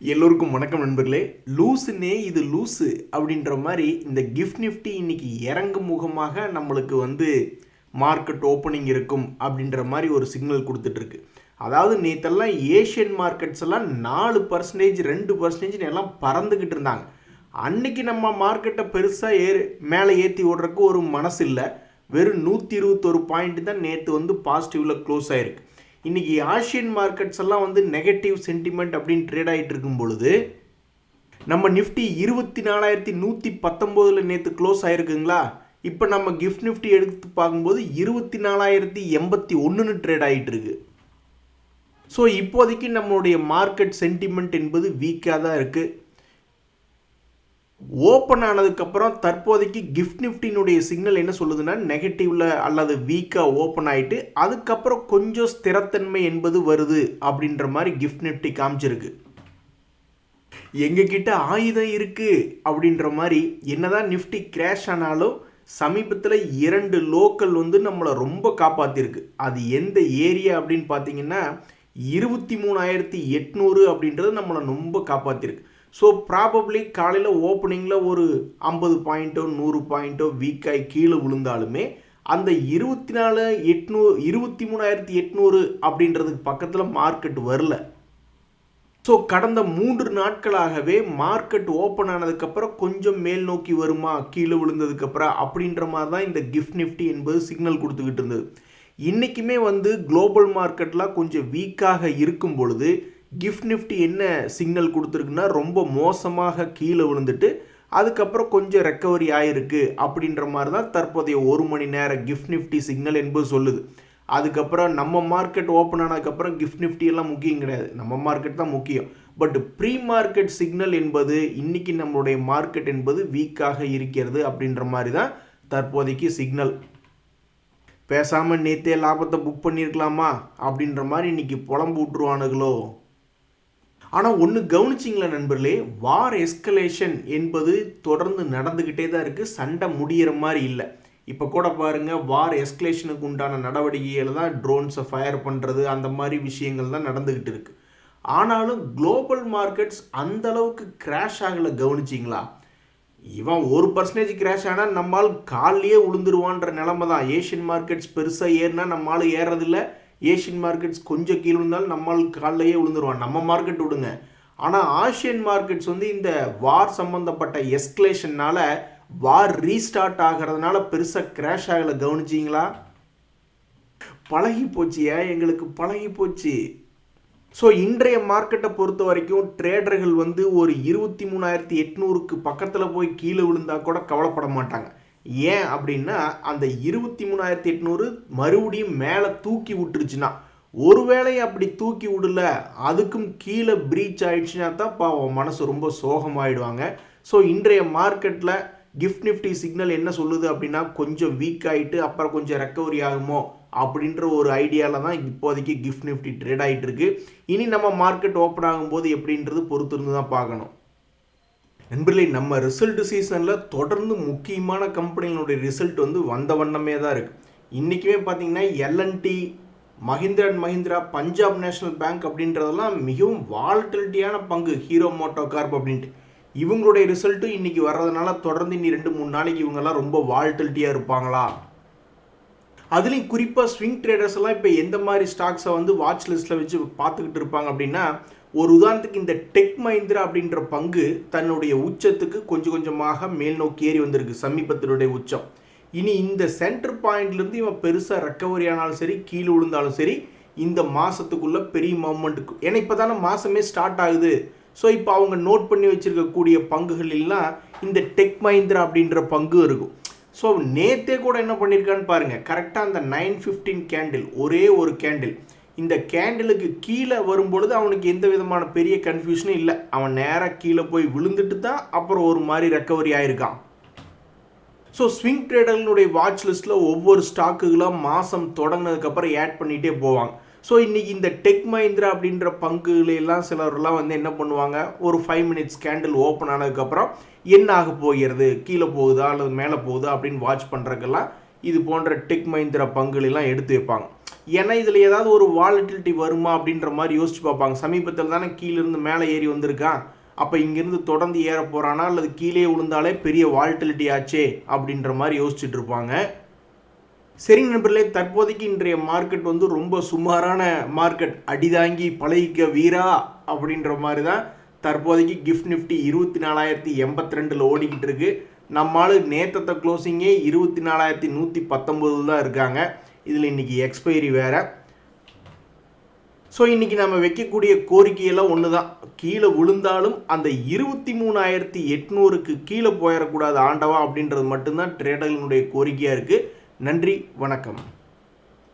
எல்லோருக்கும் வணக்கம் நண்பர்களே. லூசுனே இது லூசு அப்படின்ற மாதிரி இந்த கிஃப்ட் நிஃப்டி இன்னைக்கு இறங்கும் முகமாக நம்மளுக்கு மார்க்கெட் ஓப்பனிங் இருக்கும் அப்படின்ற மாதிரி ஒரு சிக்னல் கொடுத்துட்ருக்கு. அதாவது நேற்றெல்லாம் ஏஷியன் மார்க்கெட்ஸ் எல்லாம் 4% 2% எல்லாம் பறந்துக்கிட்டு இருந்தாங்க. அன்னைக்கு நம்ம மார்க்கெட்டை பெருசாக மேலே ஏற்றி ஓடுறதுக்கு ஒரு மனசு இல்லை. வெறும் 121 பாயிண்ட் தான் நேற்று பாசிட்டிவில் க்ளோஸ் ஆகிருக்கு. இன்றைக்கி ஆசியன் மார்க்கெட்ஸ் எல்லாம் நெகட்டிவ் சென்டிமெண்ட் அப்படின்னு ட்ரேட் ஆகிட்டு இருக்கும் பொழுது நம்ம நிஃப்டி 24,119 நேற்று க்ளோஸ் ஆகிருக்குங்களா. இப்போ நம்ம கிஃப்ட் நிஃப்டி எடுத்து பார்க்கும்போது 24,081 ட்ரேட் ஆகிட்டு இருக்கு. ஸோ இப்போதைக்கு நம்மளுடைய மார்க்கெட் சென்டிமெண்ட் என்பது வீக்காக தான் இருக்குது. ஓப்பன் ஆனதுக்கப்புறம் தற்போதைக்கு கிஃப்ட் நிஃப்டினுடைய சிக்னல் என்ன சொல்லுதுன்னா நெகட்டிவில் அல்லது வீக்காக ஓப்பன் ஆகிட்டு அதுக்கப்புறம் கொஞ்சம் ஸ்திரத்தன்மை என்பது வருது அப்படின்ற மாதிரி கிஃப்ட் நிஃப்டி காமிச்சிருக்கு. எங்ககிட்ட ஆயுதம் இருக்குது அப்படின்ற மாதிரி என்னதான் நிஃப்டி கிராஷ் ஆனாலும் சமீபத்தில் 2 லோக்கல் நம்மளை ரொம்ப காப்பாற்றிருக்கு. அது எந்த ஏரியா அப்படின்னு பார்த்தீங்கன்னா 23,800 அப்படின்றது நம்மளை ரொம்ப காப்பாற்றிருக்கு. ஸோ ப்ராபப்ளி காலையில் ஓப்பனிங்கில் ஒரு 50 பாயிண்ட்டோ 100 பாயிண்ட்டோ வீக்காய் கீழே விழுந்தாலுமே அந்த 23,800 அப்படின்றதுக்கு பக்கத்தில் மார்க்கெட் வரல. ஸோ கடந்த 3 நாட்களாகவே மார்க்கெட் ஓப்பன் ஆனதுக்கப்புறம் கொஞ்சம் மேல் நோக்கி வருமா கீழே விழுந்ததுக்கப்புறம் அப்படின்ற மாதிரி தான் இந்த கிஃப்ட் நிஃப்டி என்பது சிக்னல் கொடுத்துக்கிட்டு இருந்தது. இன்றைக்குமே குளோபல் மார்க்கெட்லாம் கொஞ்சம் வீக்காக இருக்கும் பொழுது கிஃப்ட் நிஃப்டி என்ன சிக்னல் கொடுத்துருக்குன்னா ரொம்ப மோசமாக கீழே விழுந்துட்டு அதுக்கப்புறம் கொஞ்சம் ரெக்கவரி ஆகிருக்கு அப்படின்ற மாதிரி தான் தற்போதைய 1 மணி நேர கிஃப்ட் நிஃப்டி சிக்னல் என்பது சொல்லுது. அதுக்கப்புறம் நம்ம மார்க்கெட் ஓப்பன் ஆனதுக்கப்புறம் கிஃப்ட் நிஃப்டி எல்லாம் முக்கியம் கிடையாது, நம்ம மார்க்கெட் தான் முக்கியம். பட் ப்ரீ மார்க்கெட் சிக்னல் என்பது இன்றைக்கி நம்மளுடைய மார்க்கெட் என்பது வீக்காக இருக்கிறது அப்படின்ற மாதிரி தான் தற்போதைக்கு சிக்னல். பேசாமல் நேற்றே லாபத்தை புக் பண்ணியிருக்கலாமா அப்படின்ற மாதிரி இன்றைக்கி புலம்பு விட்டுருவானுங்களோ. ஆனால் ஒன்று கவனிச்சிங்களா நண்பர்களே, வார் எஸ்கலேஷன் என்பது தொடர்ந்து நடந்துக்கிட்டே தான் இருக்குது. சண்டை முடிகிற மாதிரி இல்லை. இப்போ கூட பாருங்கள், வார் எஸ்கலேஷனுக்கு உண்டான நடவடிக்கைகள் தான் ட்ரோன்ஸை ஃபயர் பண்ணுறது அந்த மாதிரி விஷயங்கள் தான் நடந்துக்கிட்டு இருக்குது. ஆனாலும் குளோபல் மார்க்கெட்ஸ் அந்தளவுக்கு கிராஷ் ஆகலை. கவனிச்சிங்களா, இவன் 1% கிராஷ் ஆனால் நம்மால் காலையே உளுந்துருவான்ற நிலைமை தான். ஏஷியன் மார்க்கெட்ஸ் பெருசாக ஏறினா நம்மளால் ஏறதில்லை, ஏஷியன் மார்க்கெட்ஸ் கொஞ்சம் கீழே இருந்தாலும் நம்மால் காலையே விழுந்துருவான். நம்ம மார்க்கெட் விடுங்க. ஆனால் ஆசியன் மார்க்கெட்ஸ் இந்த வார் சம்மந்தப்பட்ட எஸ்கலேஷனால் வார் ரீஸ்டார்ட் ஆகிறதுனால பெருசாக கிராஷ் ஆகலை. கவனிச்சிங்களா, பழகி போச்சியா, எங்களுக்கு பழகி போச்சு. ஸோ இன்றைய மார்க்கெட்டை பொறுத்த வரைக்கும் ட்ரேடர்கள் ஒரு 23,800க்கு பக்கத்தில் போய் கீழே விழுந்தால் கூட கவலைப்பட மாட்டாங்க. ஏன் அப்படின்னா அந்த 23,800 மறுபடியும் மேலே தூக்கி விட்டுருச்சுன்னா, ஒருவேளை அப்படி தூக்கி விடல அதுக்கும் கீழே பிரீச் ஆயிடுச்சுன்னா தான் பாவம் மனசு ரொம்ப சோகமாயிடுவாங்க. ஸோ இன்றைய மார்க்கெட்டில் கிஃப்ட் நிஃப்டி சிக்னல் என்ன சொல்லுது அப்படின்னா கொஞ்சம் வீக் ஆகிட்டு அப்புறம் கொஞ்சம் ரெக்கவரி ஆகுமோ அப்படின்ற ஒரு ஐடியாவில் தான் இப்போதைக்கு கிஃப்ட் நிஃப்டி ட்ரேட் ஆகிட்டு இருக்கு. இனி நம்ம மார்க்கெட் ஓப்பன் ஆகும்போது எப்படின்றது பொறுத்து இருந்து தான் பார்க்கணும். நண்பர்களே, நம்ம ரிசல்ட் சீசனில் தொடர்ந்து முக்கியமான கம்பெனிகளுடைய ரிசல்ட் வந்த வண்ணமே தான் இருக்குது. இன்றைக்குமே பார்த்தீங்கன்னா LNT, Mahindra and Mahindra, Punjab national bank அப்படின்றதெல்லாம் மிகவும் வால்டிலிட்டியான பங்கு. ஹீரோ மோட்டோ கார்ப் அப்படின்ட்டு இவங்களுடைய ரிசல்ட்டும் இன்றைக்கி வர்றதுனால தொடர்ந்து இன்னி 2-3 நாளைக்கு இவங்கெல்லாம் ரொம்ப வால்டிலிட்டியாக இருப்பாங்களா. அதுலேயும் குறிப்பாக ஸ்விங் ட்ரேடர்ஸ் எல்லாம் இப்போ எந்த மாதிரி ஸ்டாக்ஸை வாட்ச் லிஸ்ட்டில் வச்சு பார்த்துக்கிட்டு இருப்பாங்க அப்படின்னா, ஒரு உதாரணத்துக்கு இந்த டெக் மஹிந்திரா அப்படின்ற பங்கு தன்னுடைய உச்சத்துக்கு கொஞ்சம் கொஞ்சமாக மேல் நோக்கி ஏறி வந்திருக்கு, சமீபத்தினுடைய உச்சம். இனி இந்த சென்டர் பாயிண்ட்லேருந்து இவன் பெருசாக ரெக்கவரி ஆனாலும் சரி கீழே விழுந்தாலும் சரி இந்த மாதத்துக்குள்ளே பெரிய மூமெண்ட்டுக்கு, ஏன்னா இப்போ தானே மாதமே ஸ்டார்ட் ஆகுது. ஸோ இப்போ அவங்க நோட் பண்ணி வச்சுருக்கக்கூடிய பங்குகள் எல்லாம் இந்த டெக் மஹிந்திரா அப்படின்ற பங்கு இருக்கும். ஸோ நேற்றே கூட என்ன பண்ணியிருக்கான்னு பாருங்கள், கரெக்டாக அந்த 9:15 கேண்டில், ஒரே ஒரு கேண்டில், இந்த கேண்டிலுக்கு கீழே வரும்பொழுது அவனுக்கு எந்த விதமான பெரிய கன்ஃபியூஷனும் இல்லை. அவன் நேராக கீழே போய் விழுந்துட்டு தான் அப்புறம் ஒரு மாதிரி ரெக்கவரி ஆகிருக்கான். ஸோ ஸ்விங் ட்ரேடர்களுடைய வாட்ச் லிஸ்ட்டில் ஒவ்வொரு ஸ்டாக்குகளாக மாதம் தொடங்கினதுக்கப்புறம் ஆட் பண்ணிகிட்டே போவாங்க. ஸோ இன்றைக்கி இந்த டெக் மஹிந்திரா அப்படின்ற பங்குகளெல்லாம் சிலர்லாம் என்ன பண்ணுவாங்க, ஒரு 5 மினிட்ஸ் கேண்டில் ஓப்பன் ஆனதுக்கப்புறம் என்ன ஆக போகிறது, கீழே போகுதா அல்லது மேலே போகுதா அப்படின்னு வாட்ச் பண்ணுறதுக்கெல்லாம் இது போன்ற டெக் மஹிந்திரா பங்குலாம் எடுத்து வைப்பாங்க. ஏன்னா இதில் ஏதாவது ஒரு வாலட்டிலிட்டி வருமா அப்படின்ற மாதிரி யோசிச்சு பார்ப்பாங்க. சமீபத்தில் தானே கீழேருந்து மேலே ஏறி வந்திருக்கான், அப்போ இங்கேருந்து தொடர்ந்து ஏற போகிறானா அல்லது கீழே விழுந்தாலே பெரிய வாலட்டிலிட்டி ஆச்சே அப்படின்ற மாதிரி யோசிச்சுட்டு இருப்பாங்க. சரி நண்பர்களே, தற்போதைக்கு இன்றைய மார்க்கெட் வந்து ரொம்ப சுமாரான மார்க்கெட். அடிதாங்கி பழகிக்க வீரா அப்படின்ற மாதிரி தான் தற்போதைக்கு கிஃப்ட் நிஃப்டி 24,082 ஓடிக்கிட்டு இருக்கு. நம்மால் நேற்றத்தை க்ளோசிங்கே 24,119 தான் இருக்காங்க. இதில் இன்றைக்கி எக்ஸ்பைரி வேறு. ஸோ இன்றைக்கி நம்ம வைக்கக்கூடிய கோரிக்கையெல்லாம் ஒன்று தான், கீழே விழுந்தாலும் அந்த 23,800க்கு கீழே போயிடக்கூடாது ஆண்டவா அப்படின்றது மட்டும்தான் ட்ரேடர்களுடைய கோரிக்கையாக இருக்குது. நன்றி, வணக்கம்.